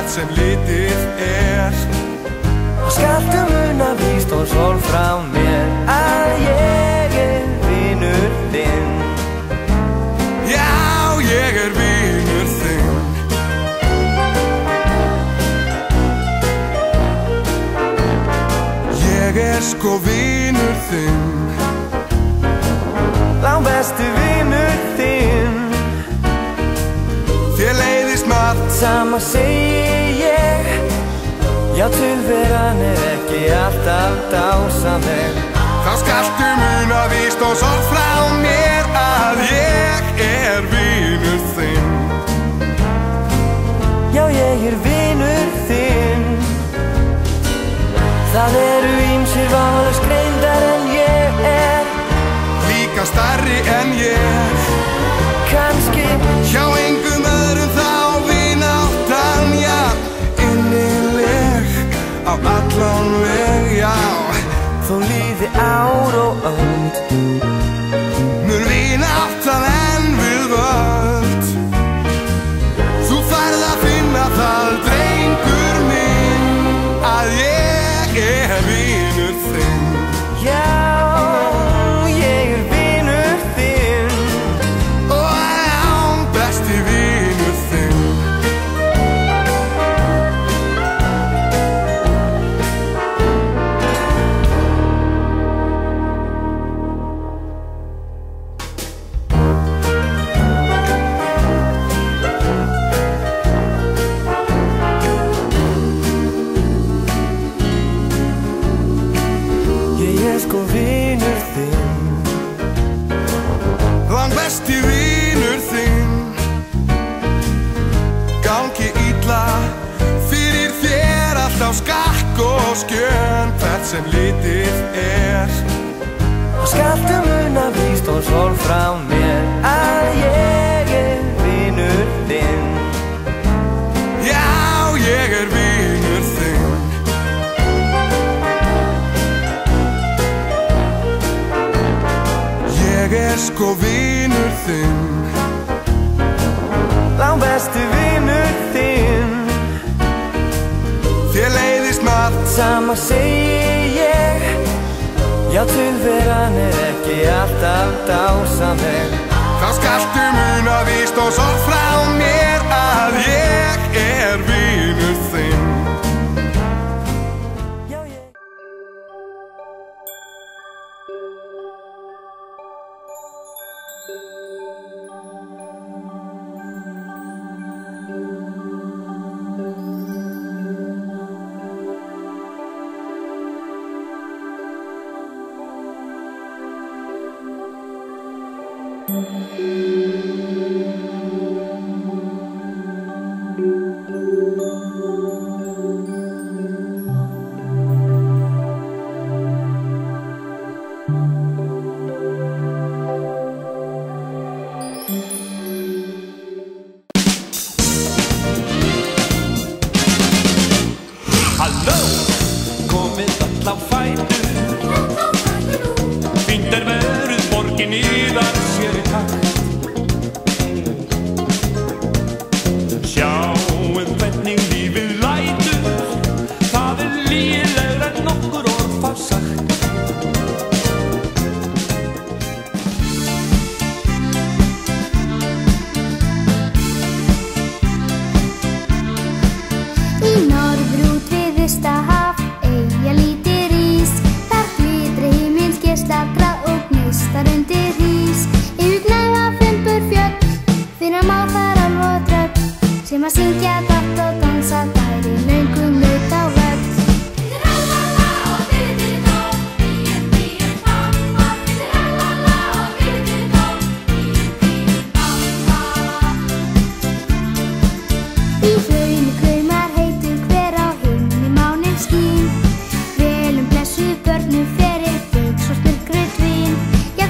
hvert sem litið og skaltu muna víst og sól frá mér að ég vinur þinn. Já, ég vinur þinn. Ég sko vinur þinn, langbesti vinur þinn. Þér leiðist margt, sama segi ég. Já, tilveran ekki alltaf dásamleg. Þá skaltu muna víst og sorg frá mér að ég vinur þinn. Já, ég vinur þinn. Það eru ýmsir vafalaust greindar en ég líka stærri en ég. Kannski hjá engum öðrum þá vináttan, já, innileg á allan veg, já. Þó líði ár og öld mun vináttan enn við völd. Þú færð að finna það, drengur minn, að ég vinur þinn. Já, ég vinur þinn. Og besti vinur þinn. Sko vinur þinn, langbesti vinur þinn. Gangi illa fyrir þér alltaf skakk og skjön hvert sem litið og skaltu muna víst og sól frá mér að ég vinur þinn. Já, ég vinur þinn. Ég sko vinur þinn, langbesti vinur þinn. Þér leiðist margt, sama segi ég. Já, tilveran ekki alltaf dásamleg. Þá skaltu muna víst og sorg frá mér að ég vinur þinn.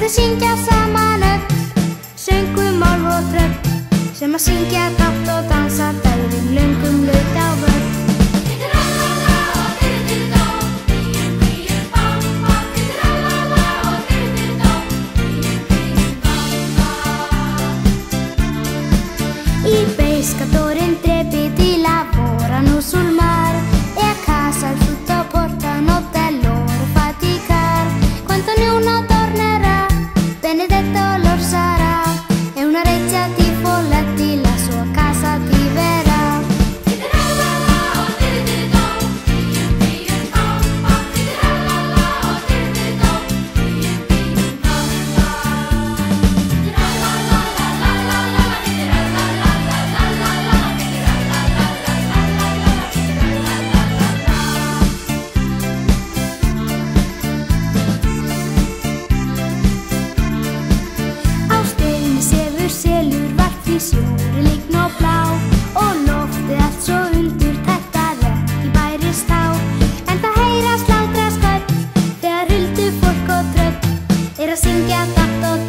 Syngja saman upp, söngum mál og tröll, sem syngja dátt og dansa daginn löngum laut á völl. Í beiska dórinn drepi til að voran sjóri lygn og blá og loftið allt svo undurtækt að ekki bærist á. En það heyrast látra sköll þegar huldufólk og tröll er að syngja dátt og